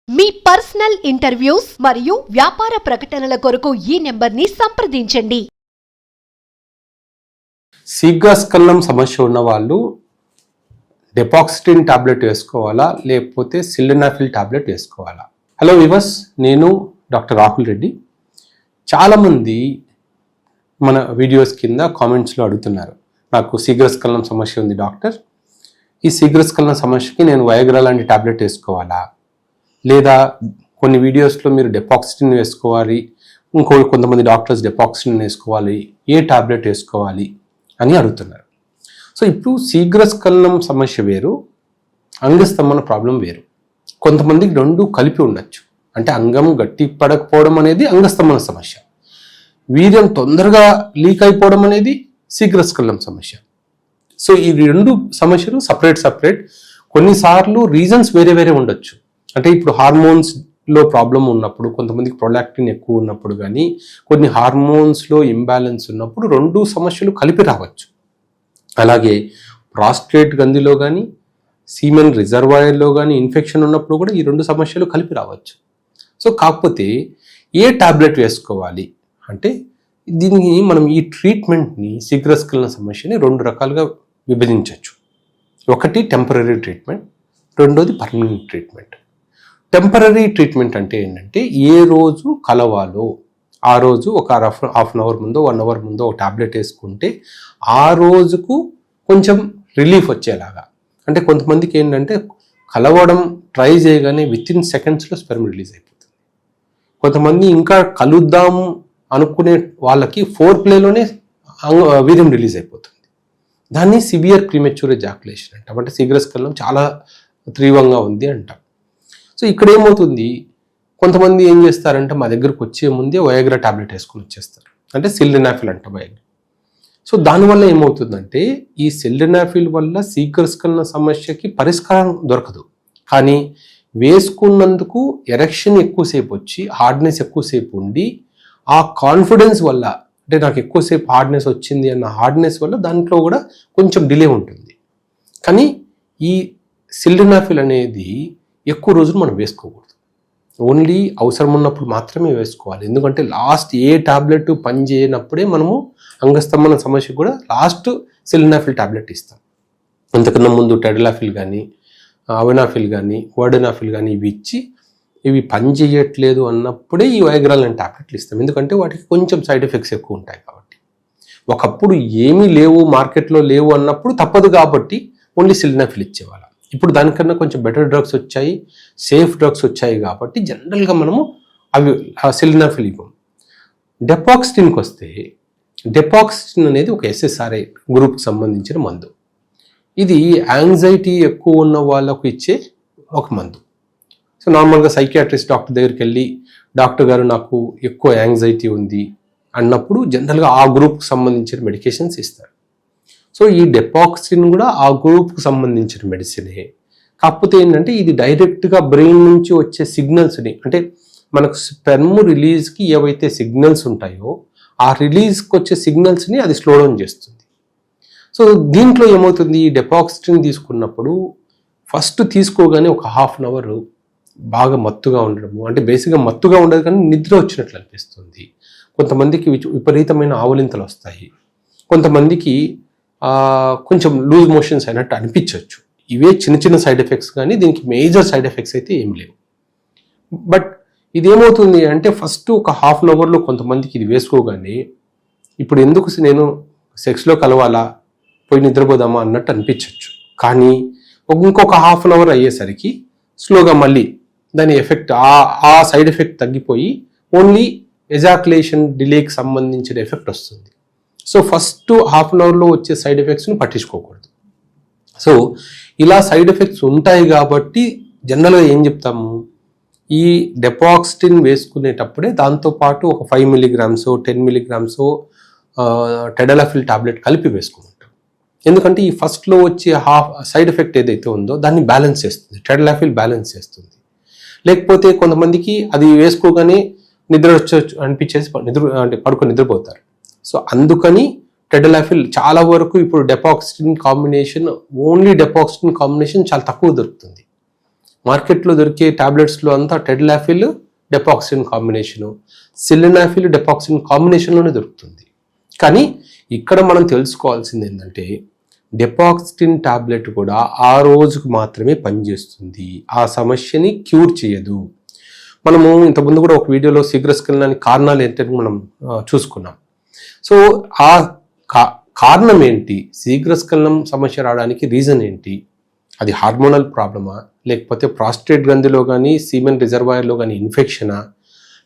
మీ personal interviews మరియు వ్యాపార ప్రకటనల కొరకు ఈ నెంబర్ని సంప్రదించండి. శీఘ్రస్ఖలనం సమస్య ఉన్న వాళ్ళు డెపాక్సిటిన్ టాబ్లెట్ వేసుకోవాలా లేకపోతే సిల్డెనాఫిల్ టాబ్లెట్ వేసుకోవాలా? హలో వివర్స్, నేను డాక్టర్ రాహుల్ రెడ్డి. చాలామంది మన వీడియోస్ కింద కామెంట్స్లో అడుగుతున్నారు, నాకు శీఘ్రస్ఖలనం సమస్య ఉంది డాక్టర్, ఈ శీఘ్రస్ఖలనం సమస్యకి నేను వయాగ్రా లాంటి టాబ్లెట్ వేసుకోవాలా, లేదా కొన్ని వీడియోస్లో మీరు డెపాక్సిటిన్ వేసుకోవాలి, కొంతమంది డాక్టర్స్ డెపాక్సిటిన్ వేసుకోవాలి, ఏ టాబ్లెట్ వేసుకోవాలి అని అడుగుతున్నారు. సో ఇప్పుడు శీఘ్రస్ఖలనం సమస్య వేరు, అంగస్తంభన ప్రాబ్లం వేరు. కొంతమందికి రెండు కలిపి ఉండొచ్చు. అంటే అంగం గట్టి పడకపోవడం అనేది అంగస్తంభన సమస్య, వీర్యం తొందరగా లీక్ అయిపోవడం అనేది శీఘ్రస్ఖలనం సమస్య. సో ఈ రెండు సమస్యలు సపరేట్. కొన్నిసార్లు రీజన్స్ వేరే వేరే ఉండొచ్చు. అంటే ఇప్పుడు హార్మోన్స్లో ప్రాబ్లం ఉన్నప్పుడు, కొంతమందికి ప్రొలాక్టిన్ ఎక్కువ ఉన్నప్పుడు, కానీ కొన్ని హార్మోన్స్లో ఇంబ్యాలెన్స్ ఉన్నప్పుడు రెండు సమస్యలు కలిపి రావచ్చు. అలాగే ప్రాస్టేట్ గ్రంథిలో కానీ సీమెన్ రిజర్వాయర్లో కానీ ఇన్ఫెక్షన్ ఉన్నప్పుడు కూడా ఈ రెండు సమస్యలు కలిపి రావచ్చు. సో కాకపోతే ఏ టాబ్లెట్ వేసుకోవాలి అంటే, దీన్ని మనం ఈ ట్రీట్మెంట్ని శీఘ్రస్ఖలన సమస్యని రెండు రకాలుగా విభజించవచ్చు. ఒకటి టెంపరరీ ట్రీట్మెంట్, రెండోది పర్మనెంట్ ట్రీట్మెంట్. టెంపరరీ ట్రీట్మెంట్ అంటే ఏంటంటే, ఏ రోజు కలవాలో ఆ రోజు ఒక హాఫ్ అన్ అవర్ ముందో 1 అవర్ ముందో ఒక టాబ్లెట్ వేసుకుంటే ఆ రోజుకు కొంచెం రిలీఫ్ వచ్చేలాగా. అంటే కొంతమందికి ఏంటంటే కలవడం ట్రై చేయగానే విత్-ఇన్ సెకండ్స్లో స్పెర్మ్ రిలీజ్ అయిపోతుంది. కొంతమంది ఇంకా కలుద్దాం అనుకునే వాళ్ళకి 4 ప్లేలోనే వీర్యం రిలీజ్ అయిపోతుంది. దాన్ని సివియర్ ప్రీమెచ్యూర్ ఎజాకులేషన్ అంటాం. అంటే శీఘ్రస్ఖలనం చాలా తీవ్రంగా ఉంది అంటాం. సో ఇక్కడ ఏమవుతుంది, కొంతమంది ఏం చేస్తారంటే మా దగ్గరకు వచ్చే ముందే వయాగ్రా టాబ్లెట్ వేసుకొని వచ్చేస్తారు. అంటే సిల్డెనాఫిల్ అంట వయాగ్రా. సో దానివల్ల ఏమవుతుందంటే, ఈ సిల్డెనాఫిల్ వల్ల శీఘ్రస్ఖలన సమస్యకి పరిష్కారం దొరకదు, కానీ వేసుకున్నందుకు ఎరెక్షన్ ఎక్కువసేపు వచ్చి హార్డ్నెస్ ఎక్కువసేపు ఉండి, ఆ కాన్ఫిడెన్స్ వల్ల, అంటే నాకు ఎక్కువసేపు హార్డ్నెస్ వచ్చింది అన్న హార్డ్నెస్ వల్ల దాంట్లో కూడా కొంచెం డిలే ఉంటుంది. కానీ ఈ సిల్డెనాఫిల్ అనేది ఎక్కువ రోజులు మనం వేసుకోకూడదు. ఓన్లీ అవసరం ఉన్నప్పుడు మాత్రమే వేసుకోవాలి. ఎందుకంటే లాస్ట్ ఏ టాబ్లెట్ పని చేయనప్పుడే మనము అంగస్తంభన సమస్య కూడా లాస్ట్ సిల్డెనాఫిల్ టాబ్లెట్ ఇస్తాం. అంతకన్నా ముందు టెడలాఫిల్ కానీ అవెనాఫిల్ కానీ వర్డెనాఫిల్ కానీ ఇవి ఇచ్చి ఇవి పని చేయట్లేదు అన్నప్పుడే ఈ వయాగ్రా లాంటి టాబ్లెట్లు ఇస్తాం. ఎందుకంటే వాటికి కొంచెం సైడ్ ఎఫెక్ట్స్ ఎక్కువ ఉంటాయి కాబట్టి. ఒకప్పుడు ఏమీ లేవు, మార్కెట్లో లేవు అన్నప్పుడు తప్పదు కాబట్టి ఓన్లీ సిల్డెనాఫిల్ ఇచ్చేవాళ్ళం. ఇప్పుడు దానికన్నా కొంచెం బెటర్ డ్రగ్స్ వచ్చాయి, సేఫ్ డ్రగ్స్ వచ్చాయి కాబట్టి జనరల్గా మనము అవి సిల్డెనాఫిల్ ఇవ్వం. డెపాక్సిటిన్కి వస్తే, డెపాక్సిటిన్ అనేది ఒక SSRI గ్రూప్కి సంబంధించిన మందు. ఇది యాంగ్జైటీ ఎక్కువ ఉన్న వాళ్ళకు ఇచ్చే ఒక మందు. సో నార్మల్గా సైకియాట్రిస్ట్ డాక్టర్ దగ్గరికి వెళ్ళి, డాక్టర్ గారు నాకు ఎక్కువ యాంగ్జైటీ ఉంది అన్నప్పుడు జనరల్గా ఆ గ్రూప్కి సంబంధించిన మెడికేషన్స్ ఇస్తారు. సో ఈ డెపాక్సిటిన్ కూడా ఆ గ్రూప్కి సంబంధించిన మెడిసినే. కాకపోతే ఏంటంటే ఇది డైరెక్ట్గా బ్రెయిన్ నుంచి వచ్చే సిగ్నల్స్ని, అంటే మనకు స్పెర్మ్ రిలీజ్కి ఏవైతే సిగ్నల్స్ ఉంటాయో ఆ రిలీజ్కి వచ్చే సిగ్నల్స్ని అది స్లో డౌన్ చేస్తుంది. సో దీంట్లో ఏమవుతుంది, ఈ డెపాక్సిటిన్ తీసుకున్నప్పుడు ఫస్ట్ తీసుకోగానే ఒక హాఫ్ అన్ అవర్ బాగా మత్తుగా ఉండడము, అంటే బేసిక్గా మత్తుగా ఉండదు కానీ నిద్ర వచ్చినట్లు అనిపిస్తుంది. కొంతమందికి విపరీతమైన ఆవలింతలు వస్తాయి, కొంతమందికి కొంచెం లూజ్ మోషన్స్ అయినట్టు అనిపించవచ్చు. ఇవే చిన్న సైడ్ ఎఫెక్ట్స్, కానీ దీనికి మేజర్ సైడ్ ఎఫెక్ట్స్ అయితే ఏం లేవు. బట్ ఇదేమవుతుంది అంటే, ఫస్ట్ ఒక హాఫ్ అన్ అవర్లో కొంతమందికి ఇది వేసుకోగానే ఇప్పుడు ఎందుకు నేను సెక్స్లో కలవాలా, పోయి నిద్రపోదామా అన్నట్టు అనిపించవచ్చు. కానీ ఇంకొక హాఫ్ అన్ అవర్ అయ్యేసరికి స్లోగా మళ్ళీ దాని ఎఫెక్ట్, ఆ సైడ్ ఎఫెక్ట్ తగ్గిపోయి ఓన్లీ ఎజాకులేషన్ డిలేకి సంబంధించిన ఎఫెక్ట్ వస్తుంది. సో ఫస్ట్ హాఫ్ అన్ అవర్లో వచ్చే సైడ్ ఎఫెక్ట్స్ని పట్టించుకోకూడదు. సో ఇలా సైడ్ ఎఫెక్ట్స్ ఉంటాయి కాబట్టి జనరల్గా ఏం చెప్తాము, ఈ డెపాక్సిటిన్ వేసుకునేటప్పుడే దాంతోపాటు ఒక 5 mg 10 mg టెడలాఫిల్ టాబ్లెట్ కలిపి వేసుకుంటాం. ఎందుకంటే ఈ ఫస్ట్లో వచ్చే సైడ్ ఎఫెక్ట్ ఏదైతే ఉందో దాన్ని బ్యాలెన్స్ చేస్తుంది, టెడలాఫిల్ బ్యాలెన్స్ చేస్తుంది. లేకపోతే కొంతమందికి అది వేసుకోగానే నిద్ర వచ్చి అనిపించేసి పడుకొని నిద్రపోతారు. సో అందుకని టెడలాఫిల్ చాలా వరకు ఇప్పుడు డెపాక్సిటిన్ కాంబినేషన్, ఓన్లీ డెపాక్సిటిన్ కాంబినేషన్ చాలా తక్కువ దొరుకుతుంది. మార్కెట్లో దొరికే టాబ్లెట్స్లో అంతా టెడ్లాఫిల్ డెపాక్సిన్ కాంబినేషను, సిలినాఫిల్ డెపాక్సిన్ కాంబినేషన్లోనే దొరుకుతుంది. కానీ ఇక్కడ మనం తెలుసుకోవాల్సింది ఏంటంటే డెపాక్సిన్ టాబ్లెట్ కూడా ఆ రోజుకు మాత్రమే పనిచేస్తుంది, ఆ సమస్యని క్యూర్ చేయదు. మనము ఇంతకుముందు కూడా ఒక వీడియోలో శీఘ్రస్ఖలనానికి కారణాలు ఏంటని మనం చూసుకున్నాం. సో ఆ కారణం ఏంటి, శీఘ్రస్ఖలనం సమస్య రావడానికి రీజన్ ఏంటి, అది హార్మోనల్ ప్రాబ్లమా, లేకపోతే ప్రాస్టేట్ గ్రంథిలో కానీ సీమెన్ రిజర్వాయర్లో కానీ ఇన్ఫెక్షనా,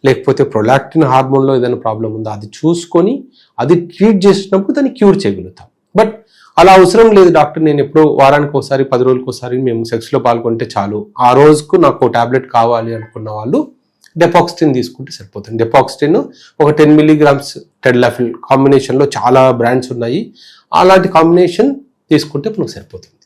లేకపోతే ప్రొలాక్టిన్ హార్మోన్లో ఏదైనా ప్రాబ్లం ఉందా, అది చూసుకొని అది ట్రీట్ చేసినప్పుడు దాన్ని క్యూర్ చేయగలుగుతాం. బట్ అలా అవసరం లేదు డాక్టర్, నేను ఎప్పుడో వారానికి ఒకసారి 10 రోజులకు ఒకసారి మేము సెక్స్లో పాల్గొంటే చాలు, ఆ రోజుకు నాకు టాబ్లెట్ కావాలి అనుకున్న వాళ్ళు డెపాక్సిన్ తీసుకుంటే సరిపోతుంది. డెపాక్సిన్ ఒక 10 mg టెడ్లాఫిల్ కాంబినేషన్లో చాలా బ్రాండ్స్ ఉన్నాయి, అలాంటి కాంబినేషన్ తీసుకుంటే మనకు సరిపోతుంది.